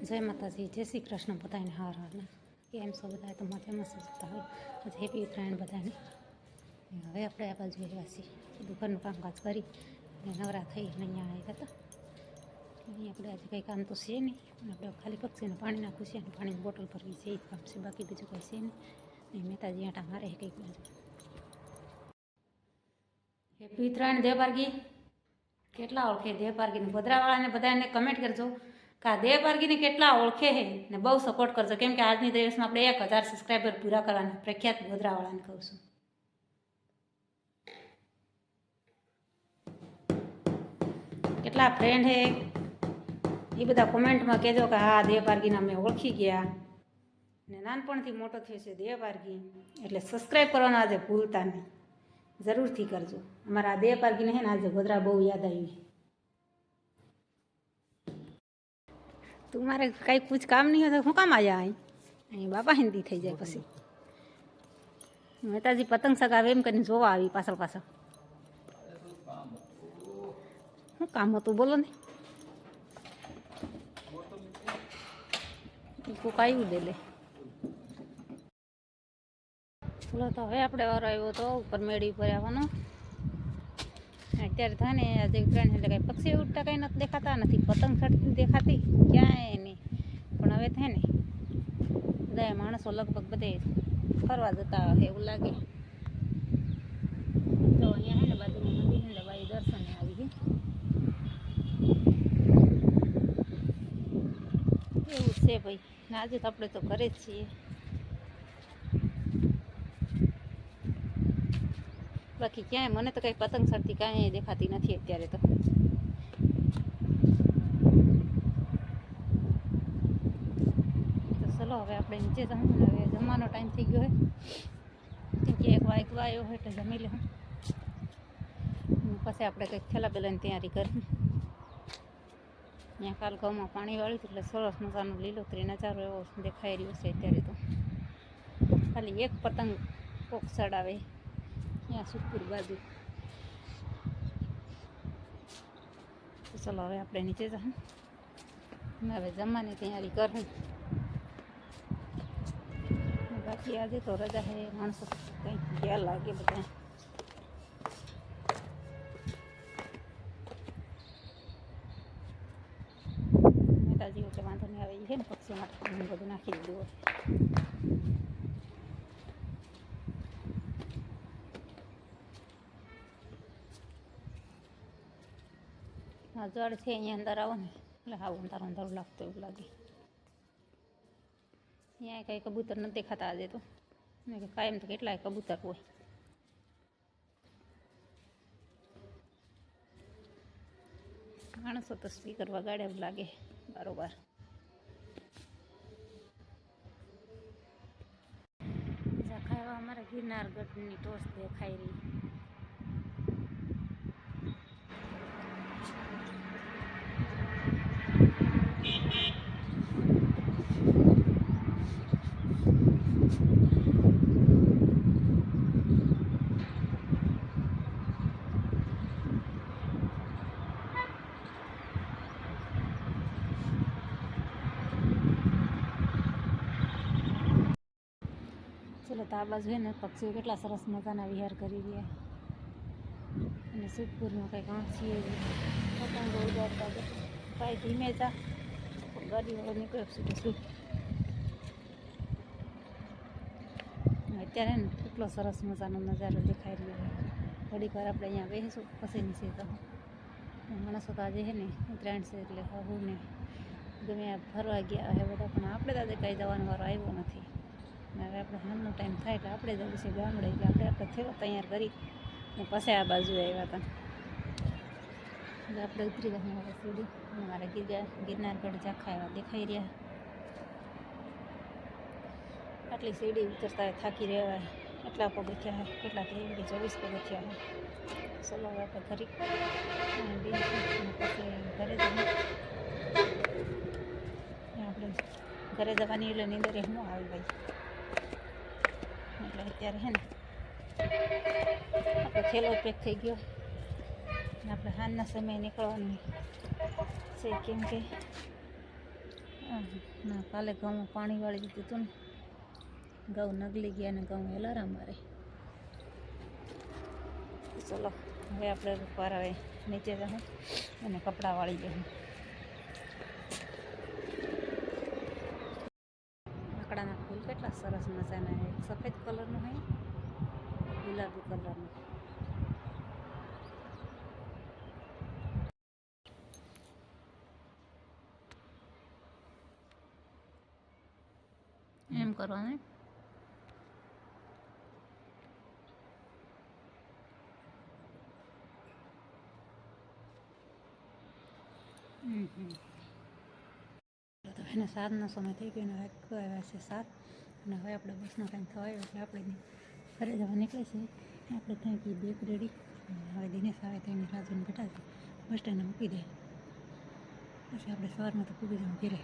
જય માતાજી, જય શ્રી કૃષ્ણ બધાને. હાર હારના કેમ છો બધા? તો મજામાં સજતા હોય. હેપી ઉત્તરાયણ બધાને. હવે આપણે આ બાજુ આવ્યા છીએ, દુકાનનું કામકાજ કરી નવરા થઈ અને અહીંયા આવ્યા હતા. અહીં આપણે આજે કંઈ કામ તો છે નહીં, આપણે ખાલી પક્ષીને પાણી નાખવું છે અને પાણીની બોટલ ભરવી છે, એ જ કામ છે. બાકી બીજું કંઈ છે નહીં. મહેતાજી આંટા મારે કંઈક બાજુ. હેપી ઉત્તરાયણ દેવપારગી. કેટલા ઓળખે દેવપારગીને? ગોધરાવાળાને બધાને કમેન્ટ કરજો કે આ દેવપારગીને કેટલા ઓળખે છે ને બહુ સપોર્ટ કરજો, કેમ કે આજની દિવસમાં આપણે 1000 સબસ્ક્રાઈબર પૂરા કરવાના. પ્રખ્યાત ગોધરાવાળાને કહું છું. કેટલા ફ્રેન્ડ હે એ બધા કોમેન્ટમાં કહેજો કે હા દેવપારગીને અમે ઓળખી ગયા ને નાનપણથી મોટો થયો છે દેવપારગી, એટલે સબસ્ક્રાઈબ કરવાનું આજે ભૂલતા નહીં, જરૂરથી કરજો. અમારા દેવપારગીને છે ને આજે ગોધરા બહુ યાદ આવી. તું મારે કાંઈ પૂછ કામ નહીં હોય તો શું કામ આવ્યા? અહીં બાપા હિન્દી થઈ જાય પછી. મહેતાજી પતંગ સગાવે એમ કરીને જોવા આવી પાછળ પાછળ. શું કામ હતું બોલો ને? કોક આવ્યું દે લે. ચલો તો હવે આપણે વારો આવ્યો તો ઉપર મેળી ઉપર આવવાનો. અત્યારે થાય ને આજે ઉત્તરાયણ એટલે કાંઈ પક્ષી ઉડતા કાંઈ નથી દેખાતા, નથી પતંગ ચડતી દેખાતી ક્યાંય નહીં. પણ હવે થાય ને બધા માણસો લગભગ બધે ફરવા જતા હોય એવું લાગે. તો અહીંયા હે ને બાજુમાં મંદિર એટલે ભાઈ દર્શને આવી ગઈ એવું છે ભાઈ. ને આજે તો આપણે તો ઘરે જ છીએ. બાકી ક્યાંય મને તો કંઈ પતંગ ચડતી કાંઈ દેખાતી નથી અત્યારે તો. ચલો હવે આપણે નીચે જવું. હવે જમવાનો ટાઈમ થઈ ગયો હોય, કેમ કે 1 વાગ્યો આવ્યો હોય એટલે જમી લઉં. પછી આપણે કંઈક થેલા બેલાની તૈયારી કરી. ત્યાં કાલ ઘઉંમાં પાણી વાળ્યું એટલે સરસ મજાનો લીલોતરી નજારો એવો દેખાઈ રહ્યો છે અત્યારે તો. ખાલી એક પતંગ કોક ચડાવે ત્યાં સુખપુર બાજુ. તો ચલો હવે આપણે નીચે જવું. હવે જમવાની તૈયારી કરું. બાકી આજે તો રજા છે, માણસો કંઈક ગયા લાગે બધા. મહેતાજી એટલે વાંધો નહીં આવે છે ને, પક્ષીઓ માટે ઘણું બધું નાખી દીધું હોય. હા જળ છે અહીંયા અંદર આવો ને એટલે હાવ અંધારું અંધારું લાગતું એવું લાગે. અહીંયા કંઈ કબૂતર નથી દેખાતા આજે તો. કાયમ તો કેટલાય કબૂતર હોય. માણસો તો સ્પીકર વગાડે એવું લાગે બરોબર. ખાવા અમારા ગિરનાર ગઢની ટોચ દેખાઈ રહી. ચલો તો આ બાજુ છે ને પક્ષીઓ કેટલા સરસ મજાના વિહાર કરી રહ્યા. અને સુખપુરમાં કંઈક આંખીએ પતંગો ઉડાડતા કાંઈ ધીમે જા ગાડી વાળો નીકળ્યો શું. અત્યારે ને કેટલો સરસ મજાનો નજારો દેખાઈ રહ્યો. થોડીક વાર આપણે અહીંયા બેસીશું પછી નીચે તો માણસો તો આજે છે ને ઉત્તરાયણ છે એટલે હું ને ગમે ફરવા ગયા હે બધા, પણ આપણે તો આજે કાંઈ જવાનો વારો આવ્યો નથી. હવે આપણે હાલનો ટાઈમ થાય એટલે આપણે જવું છે ગામડે, એટલે આપણે થેલો તૈયાર કરી ને પછી આ બાજુ આવ્યા હતા. એટલે આપણે ઉતરી ગયા મારે સીડી. મારા ગિરનારગઢ ઝાખા એવા દેખાઈ રહ્યા. આટલી સીડી ઉતરતા થાકી રહેવાય. એટલા પગથિયા હોય, કેટલા 23 પગથિયા હોય. ચલો હવે આપણે ઘરે પછી ઘરે જઈએ. આપણે ઘરે જવાની એટલે નીંદરે શું આવી ભાઈ. એટલે અત્યારે છે ને આપણે થેલો પેક થઈ ગયો ને આપણે હાલના સમયે નીકળવાનું છે, કેમ કે ના કાલે ઘઉં પાણી વાળી દીધું હતું ને, ઘઉં નગલી ગયા ને ઘઉં એલારા મારે. ચલો હવે આપણે ઉપર હવે નીચે જવું અને કપડાં વાળી જવું. આકડાના ફૂલ કેટલા સરસ મજાના, એક સફેદ કલરનું હોય, ગુલાબી કલરનું. એમ કરવાનું. તો એને 7નો સમય થઈ ગયો ને હવે આવ્યા છે 7 અને હવે આપણે બસનો ટાઈમ થયો એટલે આપણે ઘરે જવા નીકળે છે. આપણે ત્યાં કે બેગ રેડી. હવે દિનેશ આવે તો એની રાજુને બેઠા છે, બસ સ્ટેન્ડે મૂકી દે પછી આપણે સવારમાં તો પૂરી જવું ઘરે.